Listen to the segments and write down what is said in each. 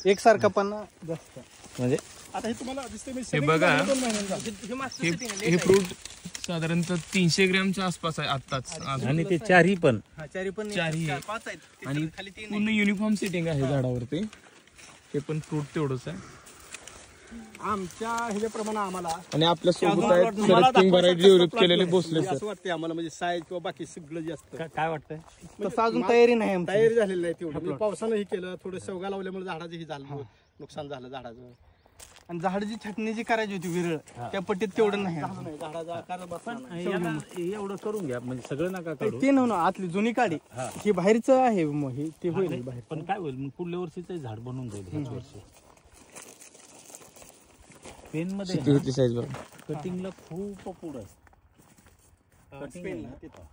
एकसारखा पण जास्त म्हणजे आता हे तुम्हाला दिसते हे बघा हे फ्रूट साधारणतः 300 ग्रॅमच्या आसपास आहे आत्ताच. आणि ते चारही पण चारी पण चारही आहे. 4-5 आहेत आणि खाली 3 पूर्ण युनिफॉर्म सेटिंग आहे झाडावरती. हे पण फ्रूट तेवढंच आहे. आमच्या ह्याच्याप्रमाणे आम्हाला आणि आपल्या सोबत आहेत शरद किंग व्हरायटी डेव्हलप केलेले भोसले सर. असं वाटतंय आम्हाला म्हणजे साईज किंवा बाकी सगळं जे असतं काय वाटतंय तसं अजून तयारी नाही आमची. तयारी झालेली नाही तेवढं. म्हणजे पावसानं हे केलं, थोडं शेवगा लावल्यामुळे झाडाचं हे झालं, नुकसान झालं झाडाचं. आणि झाडाची छटणी जी करायची होती विरळ त्या पट्टीत तेवढं नाही झाडाचा आकार बसला नाही. एवढं करून घ्या म्हणजे सगळं नका काढू. ते नव्हतं आतली जुनी काडी ही बाहेरच आहे मग हे ते होईल बाहेर. पण काय होईल मग पुढल्या वर्षीच झाड बनवून जाईल ह्याच वर्षी. पेन मध्ये किती साईज बघा. कटिंगला खूप पुढं पेनला तिथं.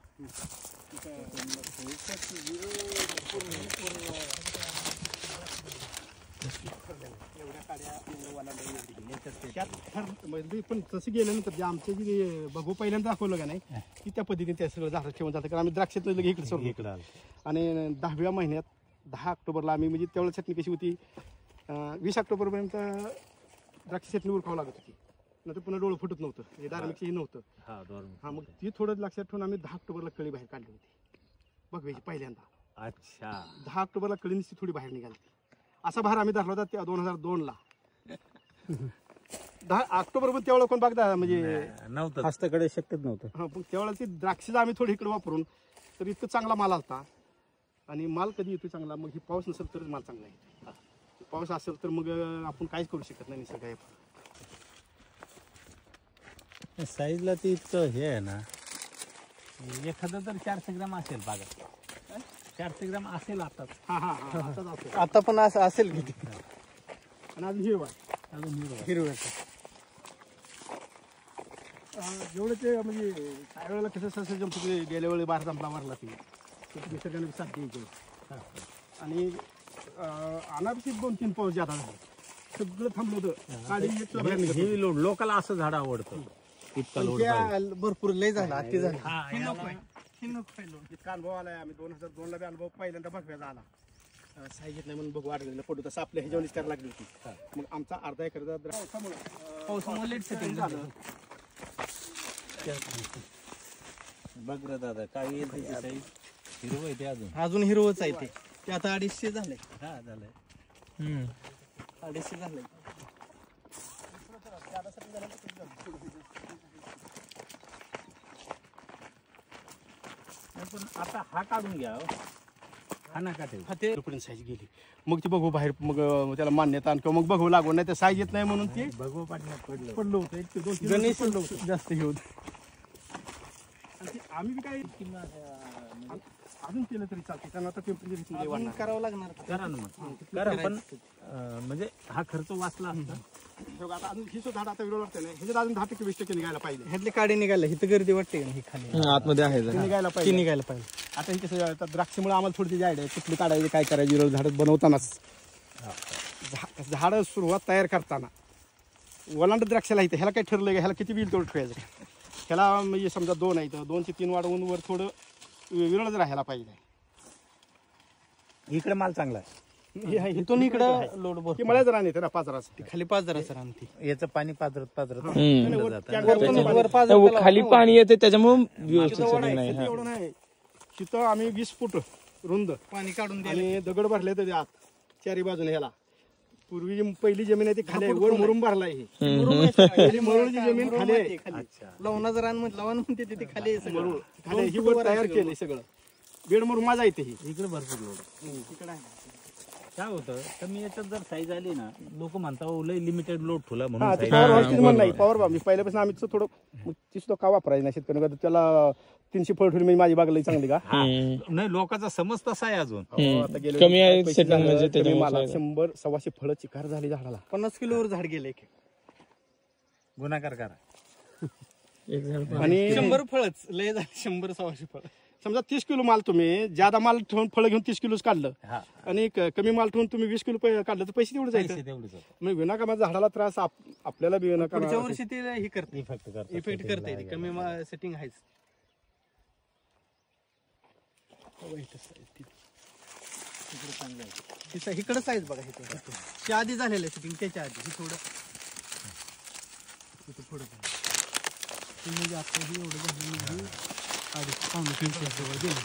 म्हणजे पण तसं गेल्यानंतर जे आमचे जे बघू पहिल्यांदा दाखवलं का नाही की त्या पद्धतीने त्या सगळं झाडं ठेवून जातं. कारण आम्ही द्राक्षात इकडे सोडलो इकडं आलं. आणि 10व्या महिन्यात 10 ऑक्टोबरला आम्ही म्हणजे त्यावेळेला चटणी कशी होती 20 ऑक्टोबरपर्यंत द्राक्ष चटणी उरकावं लागत होती. नंतर पुन्हा डोळं फुटत नव्हतं, हे धार्मिकही नव्हतं. हा मग ती थोडं लक्षात ठेवून आम्ही 10 ऑक्टोबरला कळी बाहेर काढली होती बघवायची पहिल्यांदा. अच्छा 10 ऑक्टोबरला कळी नुसती थोडी बाहेर निघाली. असा भार आम्ही धरला होता त्या 2002ला. 10 ऑक्टोबर पण त्यावेळेला कोण बघता म्हणजे नव्हतं, हस्तकडे शक्यच नव्हतं. हा पण त्यावेळेला ती द्राक्षाचा आम्ही थोडी इकडे वापरून तर इतकं चांगला माल आलता. आणि माल कधी येतो चांगला, मग ही पाऊस नसेल तरच माल चांगला आहे. पाऊस असेल तर मग आपण काहीच करू शकत नाही निसर्ग. साईजला ती इतकं हे आहे ना, एखादं तर 400 ग्रॅम असेल बागा. 400 ग्रॅम असेल आताच. आता पण असं असेल किती. आणि अजून हिरवा हिरवं जेवढं ते म्हणजे काही वेळेला कसं ससं जमतं गेल्या वेळी बाहेर जंपला मारला ती निसर्गाने साथ द्यायची. आणि अनारशीत 2-3 पाऊस जादा झाला, सगळं थांबलं होतं. काळी लोकांना असं झाड आवडतं. इतका लोड पाहिजे. भरपूर लय झाला अति झाला. इतका अनुभव आलाय. आम्ही 2002ला बी अनुभव पहिल्यांदा बघायचा आला. साई घेत नाही म्हणून बघू वाढलेलं फोटो तसं आपल्या ह्याच्यावरच करायला लागली होती. मग आमचा अर्धा एकरचा पावसामुळे लेट सेटिंग झालं. बघ रे दादा काय येते साईज हिरवं आहे ते अजून हिरवच आहे ते आता 250 झालंय. हा झालंय 250 झालंय. पण आता हा काढून घ्या. हा नका ठेव. ते साईज गेली. मग ती बघू बाहेर, मग त्याला मान्यता किंवा मग बघू लागून नाही तर साईज येत नाही म्हणून ते बघू पाठण्यात पडलं होतं. 1-2 गणेश जास्त घेऊन आम्ही बी काय अजून केलं तरी चालते. कारण आता अजून करावं लागणार. करा ना मग करा. पण म्हणजे हा खर्च वाचला असता. आता अजून ही झाड आता विरोध वाटतं नाही, ह्याच्यात अजून 10%-20% निघायला पाहिजे. ह्यातली काडी निघायला इथं गर्दी वाटते का ही खाली आतमध्ये आहे निघायला ती पाहिजे. निघायला पाहिजे. आता हे कसं आता द्राक्षामुळे आम्हाला थोडी आयडिया आहे कुठली काढायची काय करायची. विरोध झाड बनवतानाच झाडं सुरुवात तयार करताना वलांड द्राक्षाला इथं ह्याला काय ठरलं का ह्याला किती बिल तेवढं ठेवायचं. ह्याला म्हणजे समजा 2 आहे तर 2 ते 3 वाढवून वर थोडं विरळ राहायला पाहिजे. इकडे माल चांगला आहे. इथून इकडं लोड की मला जरा नाही तर 5 जराचं खाली 5 जराचं राहते. याचं पाणी पाजरत खाली पाणी येते त्याच्यामुळे व्यवस्थित नाही. एवढं नाही तिथं आम्ही 20 फूट रुंद पाणी काढून द्या. आणि दगड भरले तर आत चारी बाजूने ह्याला. पूर्वी जी पहिली जमीन आहे ती खाली वर मुरुम भरला आहे. मरुळची जमीन खाली आहे. लवणा रान लवण म्हणते तिथे खाली आहे सगळं. खाली ही वर तयार केले सगळं. बेड मुरुम माझा येते ही इकडे भरपूर लोड. तिकडे आहे. काय होतं कमी याच्यात जर साईज आली ना लोक म्हणतात लय लिमिटेड लोड ठेवला म्हणून नाही पॉवर मी पहिल्यापासून आम्ही थोडं ती सुद्धा का वापरायचं नाही शेतकरी. त्याला 300 फळ ठेवली माझी बागला चांगली का नाही. लोकांचा समज तसा आहे अजून कमी आहे. 100-125 फळं चिकार झाली झाडाला. 50 किलोवर झाड गेले. गुणाकार करा. आणि 100 फळच लय झाले. 100-125 फळ. समजा 30 किलो माल तुम्ही ज्यादा माल ठेवून फळ घेऊन 30 किलोच काढलं आणि कमी माल ठेवून तुम्ही 20 किलो काढलं तर पैसे तेवढे जायचे. मग विनाकामाचा झाडाला त्रास आपल्याला बी विनाकामा. पुढच्या वर्षी ते हे करते इफेक्ट करते. कमी सेटिंग आहेच. इकडं साईज बघा इथं ते आधी झालेलं शूटिंग त्याच्या आधी हे थोडं इथं पुढं म्हणजे आता हे एवढं झालं म्हणजे अडीच पावणे 300 जवळ गेलं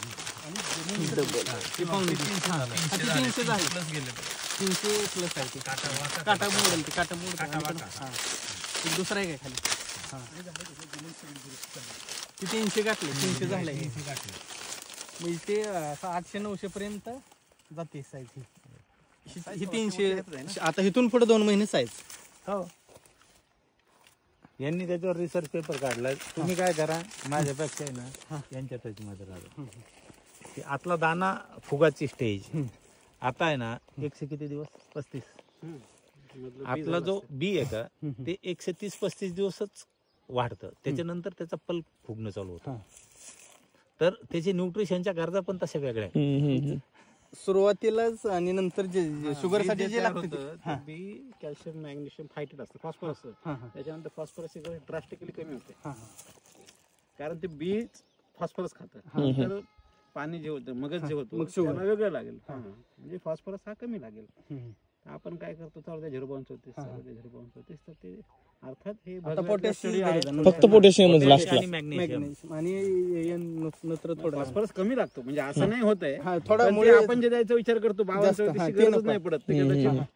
ते पावणे 300 झाले प्लस गेले 300 प्लस आहे ते काटा मोडेल ते काटा मोड हां दुसरा आहे काय खाली हां ते 300 गाठले 300 झाले म्हणजे ते 800-900 पर्यंत जाते साईज ही 300 आता इथून पुढे 2 महिने साईज हो यांनी त्याच्यावर रिसर्च पेपर काढलाय तुम्ही काय करा माझ्यापेक्षा आहे ना यांच्या टचमध्ये राहा की आतला दाना फुगाची स्टेज आता आहे ना 100 किती दिवस 35 आतला जो बी आहे का ते 130-35 दिवसच वाढतं त्याच्यानंतर त्याचा पल्प फुगणं चालू होतं तर त्याची न्यूट्रिशनच्या गरजा पण तशा वेगळ्या आहेत सुरुवातीलाच आणि नंतर जे शुगर साठी जे लागतं बी कॅल्शियम मॅग्नेशियम फायटेड असतं फॉस्फरस त्याच्यानंतर फॉस्फरस ड्रास्टिकली कमी होते कारण ते बी फॉस्फरस खातं तर पाणी जे होतं मगज जे होतं त्यांना वेगळं लागेल म्हणजे फॉस्फरस हा कमी लागेल आपण काय करतो तर 0.34 तर ते अर्थात हे फक्त पोटॅशियम लास्टला मॅग्नेशियम आणि नंतर थोडं फॉस्फरस कमी लागतो म्हणजे असं नाही होतंय थोडा आपण जे द्यायचा विचार करतो 52-34 गरज नाही पडत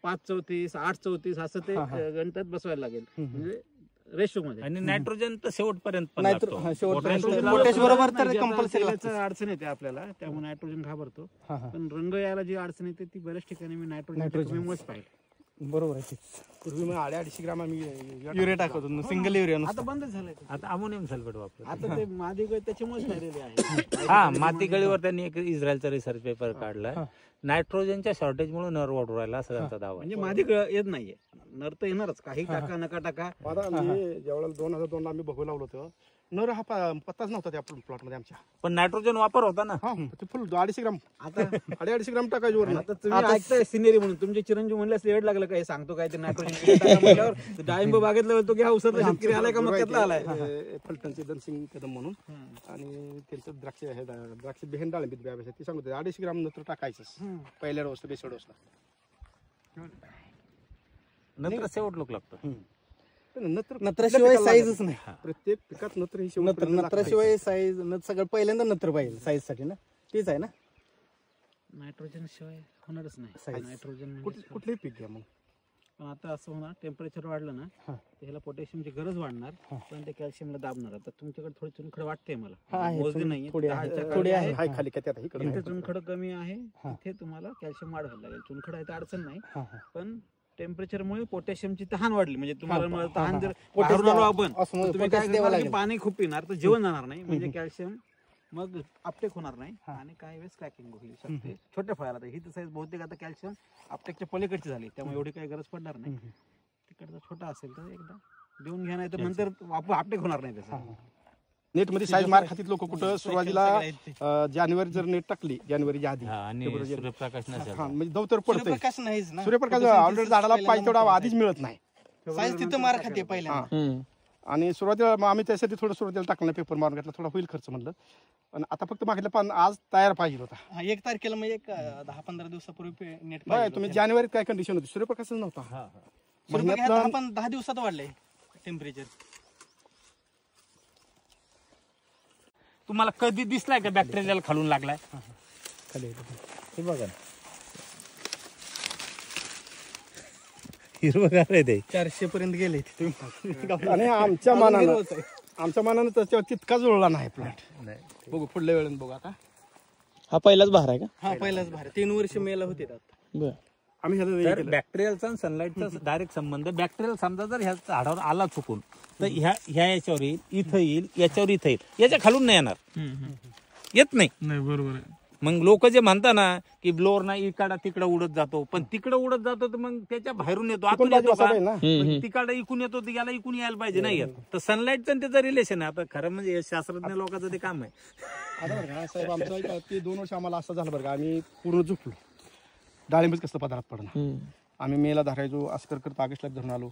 5-34 8-34 असं ते गणितात बसवायला लागेल म्हणजे रेशो मध्ये आणि नायट्रोजन तर शेवटपर्यंत पण नाहीतर लागतो. शेवटपर्यंत पोटॅश बरोबर तर कंपल्सरी अडचण येते आपल्याला त्यामुळे नायट्रोजन घाबरतो पण रंग यायला जी अडचण येते ती बऱ्याच ठिकाणी मी नायट्रोजन पाहिजे बरोबर आहे पूर्वी मग 250 ग्राम आम्ही युरिया टाकतो सिंगल युरिया आता बंद झालंय आता अमोनियम सल्फेट वापरतो आता ते मादी त्याच्यामुळेच राहिलेले आहे हा माती गळीवर त्यांनी एक इस्रायलचा रिसर्च पेपर काढलाय नायट्रोजनच्या शॉर्टेजमुळे नर वाढू राहिला असं त्यांचा दावा म्हणजे मादी येत नाहीये नर तर येणारच काही टाका नका टाका ज्यावेळेला 2002 ला आम्ही बघू लावलं होतं नर हा पत्ताच नव्हता त्या प्लॉट मध्ये आमच्या पण नायट्रोजन वापर होता ना ते फुल 250 ग्राम आता 250 ग्राम टाकायची वर आता तुम्ही ऐकताय सिनेरी म्हणून तुमचे चिरंजीव म्हणल्यास वेळ लागलं काय सांगतो काय ते नायट्रोजन डाळिंब बागेतलं तो घ्या औषध शेतकरी आलाय का मक्यातला आलाय फलटणचे धनसिंग कदम म्हणून आणि त्यांचं द्राक्ष बेहन डाळिंबीत व्यापार ते सांगतो 250 ग्राम नंतर टाकायचं पहिल्या डोसला बेसड डोसला नंतर शेवट लोक लागतं नत्राशिवाय साईजच नाही प्रत्येक पिकात नत्र ही नत्राशिवाय साईज सगळं पहिल्यांदा नत्र पाहिजे साईज साठी ना तेच आहे ना नायट्रोजन शिवाय होणारच नाही नायट्रोजन कुठलंही पीक घ्या मग पण आता असं होणार टेम्परेचर वाढलं ना ह्याला पोटॅशियमची गरज वाढणार पण ते कॅल्शियमला दाबणार आता तुमच्याकडे थोडी चुनखड वाटते मला मोजली नाही थोडी आहे खाली जिथे चुनखड कमी आहे तिथे तुम्हाला कॅल्शियम वाढवायला लागेल चुनखड आहे तर अडचण नाही पण टेम्परेचर मुळे पोटॅशियमची तहान वाढली म्हणजे तुम्हाला तहान जर बाहेरून आलो आपण तुम्ही काय करणार की पाणी खूप पिणार तर जेवण जाणार नाही म्हणजे कॅल्शियम मग अपटेक होणार नाही आणि काही वेळेस क्रॅकिंग होऊ शकते छोट्या फळाला ही तर साईज बहुतेक आता कॅल्शियम अपटेकच्या पलीकडची झाली त्यामुळे एवढी काही गरज पडणार नाही तिकडचा छोटा असेल तर एकदा देऊन घ्या नाही तर नंतर अपटेक होणार नाही त्याचा नेट मध्ये साईज मार खातीत लोक कुठं सुरुवातीला जानेवारी जर नेट टाकली जानेवारीच्या आधी आणि सूर्यप्रकाश नसेल म्हणजे दवतर पडतं सूर्यप्रकाश नाहीच ना सूर्यप्रकाश ऑलरेडी झाडाला पाहिजे तेवढा आधीच मिळत नाही साईज तिथं मार खाते पहिल्यांदा आणि सुरुवातीला आम्ही त्यासाठी थोडं सुरुवातीला टाकलं पेपर मारून घेतला थोडा होईल खर्च म्हणलं पण आता फक्त मागितलं पण आज तयार पाहिजे होता 1 तारखेला म्हणजे 10-15 दिवसापूर्वी नेट तुम्ही जानेवारीत काय कंडिशन होती सूर्यप्रकाशच नव्हता 10 दिवसात वाढलंय टेम्परेचर तुम्हाला कधी दिसलाय का बॅक्टेरियल खालून लागलाय खाली हे बघा हिरवगार आहे ते 400 पर्यंत गेले आणि आमच्या मानानं त्याच्यावर तितका जुळला नाही प्लॉट बघू पुढल्या वेळेला बघू आता हा पहिलाच बहार आहे का हा पहिलाच भार 3 वर्ष मेला होते बर आम्ही बॅक्टेरियलचा आणि सनलाईटचा डायरेक्ट संबंध बॅक्टेरियल समजा जर ह्या झाडावर आला चुकून तर ह्या याच्यावर येईल इथं येईल याच्यावर इथं येईल याच्या खालून नाही येणार येत नाही बरोबर आहे मग लोक जे म्हणता ना की ब्लोअर ना इकडा तिकडं उडत जातो पण तिकडं उडत जातो तर मग त्याच्या बाहेरून येतो आतून येतो का तिकडं इकून येतो तर याला इकून यायला पाहिजे नाही येत तर सनलाईटचं त्याचं रिलेशन आहे आता खरं म्हणजे शास्त्रज्ञ लोकांचं ते काम आहे आता बरं का साहेब आमचं ते 2 वर्ष आम्हाला असं झालं बरं का आम्ही पूर्ण झोपलो डाळिंबच कसलं पदार्थ पडणार आम्ही मेला धरायचो अस्कर करतो ऑगस्टला धरून आलो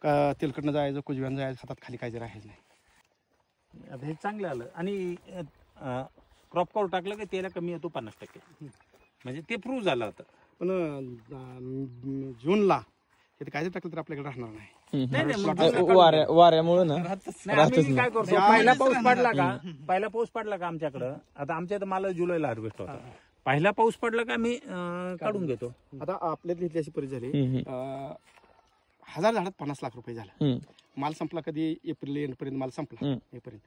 का तेलकडनं जायचं कुजव्यानं जायचं हातात खाली काय राहायचं नाही आता हे चांगलं आलं आणि क्रॉप कव्हर टाकलं की त्याला कमी येतो 50% म्हणजे ते प्रूव्ह झालं होतं पण जूनला हे काय टाकलं तर आपल्याकडे राहणार नाही. वाऱ्यामुळे ना नाही, आम्ही काय करतो, पहिला पाऊस पडला का आमच्याकडं, आता आमच्या इथं माल जुलैला हार्वेस्ट होता, पहिला पाऊस पडला का आम्ही काढून घेतो. आता आपल्यातली इथली अशी परिस्थिती झाली, 1000 झाडात 50 लाख रुपये झाला. माल संपला कधी एप्रिल एंड पर्यंत माल संपला एप्रिल,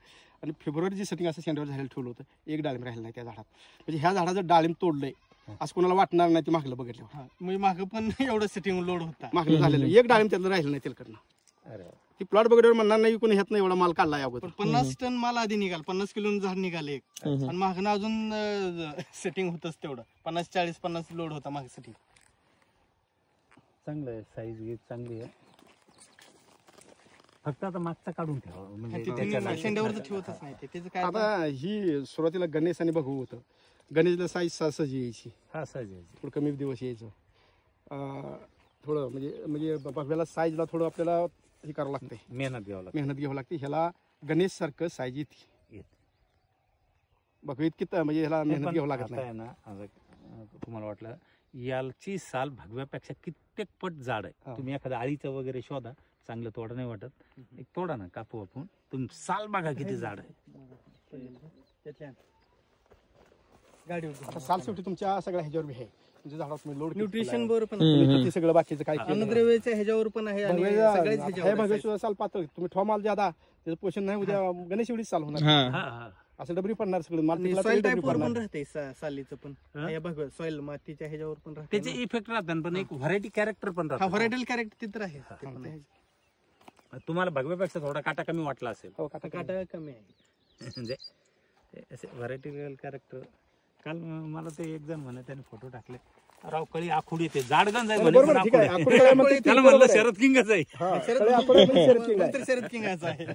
आणि फेब्रुवारीची सेटिंग असं सेंटरवर झालेलं ठेवलं होतं, एक डाळिंब राहिलं नाही त्या झाडात. म्हणजे ह्या झाडाचं डाळिंब तोडलंय असं कोणाला वाटणार नाही ते मागलं बघितलं. म्हणजे मागं पण एवढं सेटिंग लोड होता, मागलं झालेलं एक डाळिंब त्यातलं राहिलं नाही तेलकडनं. ती प्लॉट बघितल्यावर म्हणणार नाही कोणी ह्यात एवढा माल काढला अगोदर. 50 टन माल आधी निघाल, 50 किलो झाड निघाले एक, आणि मागणं अजून सेटिंग होतच तेवढं 50 लोड होता मागे सेटिंग. चांगलं आहे, साईज गीत चांगली आहे, फक्त आता मागचा काढून ठेवा. म्हणजे शेंड्यावरच ठेवतच नाही ते, त्याचं काय आता ही सुरुवातीला गणेश आणि बघू होतं. गणेशला साईज सहज यायची, हा साईज आहे. थोडं कमी दिवस यायचं, थोडं म्हणजे बघायला साईजला थोडं आपल्याला हे करावं लागतंय, मेहनत घ्यावं लागते. ह्याला गणेश सारखं साईज येते बघ, इतकी म्हणजे ह्याला मेहनत घ्यावं लागत नाही ना. तुम्हाला वाटलं याची साल भगव्यापेक्षा कित्येक पट जाड आहे. तुम्ही एखाद्या आळीचं वगैरे शोधा, चांगलं तोडा नाही वाटत, एक तोडा ना, कापू आपण, तुम्ही साल बघा किती जाड आहे. गाडी आता साल शेवटी तुमच्या सगळ्या ह्याच्यावर बी आहे, तुमच्या झाडावर तुम्ही लोड न्यूट्रिशन बरोबर पण किती सगळं बाकीचं काय अन्नद्रव्याच्या ह्याच्यावर पण आहे, आणि सगळ्याच ह्याच्यावर आहे. भगवे साल पातळ, तुम्ही ठो माल ज्यादा त्याचं पोषण नाही, उद्या गणेश एवढीच साल होणार, असं डबरी पडणार सगळं माल. सॉइल टाईपवर पण राहते सालीचं पण, बघ सॉइल मातीच्या ह्याच्यावर पण राहते, त्याचे इफेक्ट राहतात, पण एक व्हरायटी कॅरेक्टर पण हा राहतात. व्हरायटल कॅरेक्टर तिथं आहे, ते पण आहे. तुम्हाला भगव्यापेक्षा थोडा काटा कमी वाटला असेल, काटा कमी आहे, म्हणजे असे व्हरायटी कॅरेक्टर. काल मला ते एक जण म्हणे, त्याने फोटो टाकले, राव कळी आखुड येते, जाड गंज आहे म्हणे, त्याला म्हणलं शरद किंगच आहे. शरद किंगाचा आहे,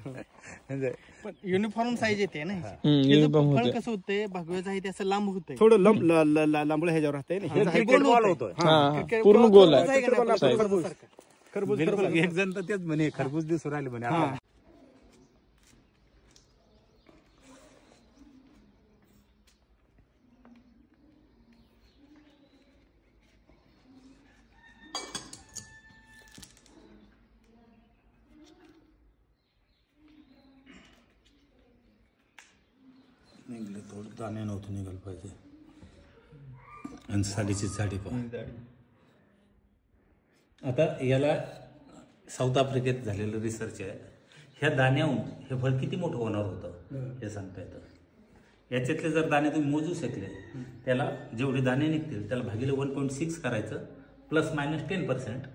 पण युनिफॉर्म साईज येते ना. फळ कसं होतंय, भगव्याचं आहे ते असं लांब होतंय, थोडं लांबळ ह्याच्यावर राहते, पूर्ण गोल आहे. खरबूज. एक जण तर तेच म्हणे, खरबूज दिसून राहिले म्हणे. निघले थोडं दाणे नव्हतं निघाल पाहिजे, आणि साडीची साडी पण. आता याला साऊथ आफ्रिकेत झालेलं रिसर्च आहे, ह्या दाण्याहून हे फळ किती मोठं होणार होतं हे सांगता येतं. याच्यातले जर दाणे तुम्ही मोजू शकले, त्याला जेवढे दाणे निघतील त्याला भागिले 1.6 करायचं, ±10%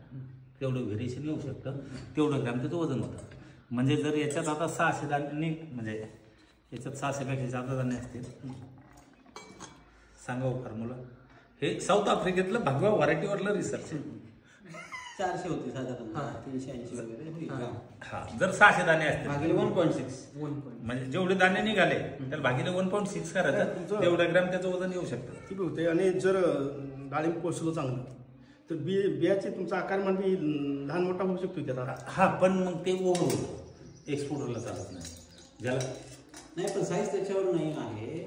तेवढं व्हेरिएशन येऊ शकतं, तेवढं ग्रॅम त्याचं वजन होतं. म्हणजे जर याच्यात आता 600 दाणे म्हणजे याच्यात 600 पेक्षा जादा दाणे असतील, सांगावं फॉर्म्युला. हे साऊथ आफ्रिकेतलं भगवा व्हरायटीवरलं रिसर्च आहे. 400 होती साधारण, 380 वगैरे. हा, जर 600 दाणे असतील भागिले 1.6, म्हणजे जेवढे दाणे निघाले त्याला भागिले 1.6 करायचं, तेवढं ग्रॅम त्याचं वजन येऊ शकतं. ती होते. आणि जर डाळिंब पोचलं चांगलं तर बियाचे तुमचा आकार म्हणजे लहान मोठा होऊ शकतो त्याला. हा, पण मग ते ओव्हर होतं, एक्सपोर्टरला चालत नाही. ज्याला नाही, पण साईज त्याच्यावर नाही आहे.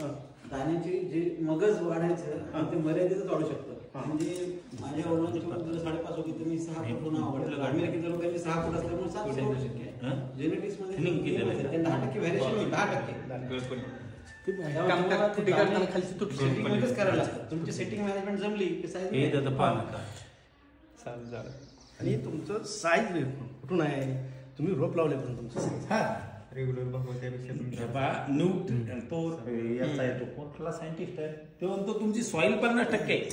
दाण्याची जे मगज वाढायचं ते मर्यादितच वाढू शकतं. म्हणजे माझ्या वडिलांची 5.5 होती, तर मी 6 फूट आवडलं. अमेरिकेच्या लोकांनी 6 फूट असल्यामुळे 7 होऊ शक्य. जेनेटिक्स मध्ये 10% व्हॅरिएशन होईल, 10% खालची तुटली मध्येच करायला लागतं. तुमची सेटिंग मॅनेजमेंट जमली की साईज आणि तुमचं साईज कुठून आहे, तुम्ही रोप लावले पण तुमचं साईज रेग्युलर भगवत्यापेक्षा तो याचा आहे, तो कोणता सायंटिस्ट आहे, तो म्हणतो तुमची सॉइल 50%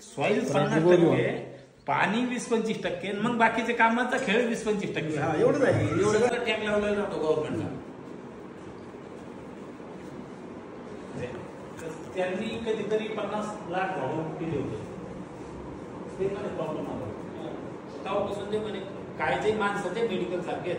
सॉइल 50%, पाणी 20-25%, मग बाकीचे कामाचा खेळ 20-25%. एवढं आहे. एवढं टॅग लावलेला राहतो गव्हर्नमेंटला. त्यांनी कधीतरी 50 लाख झाडं केले होते, ते मला प्रॉब्लेम आला. तेव्हापासून ते म्हणे काय ते माणसाचे मेडिकल सारखे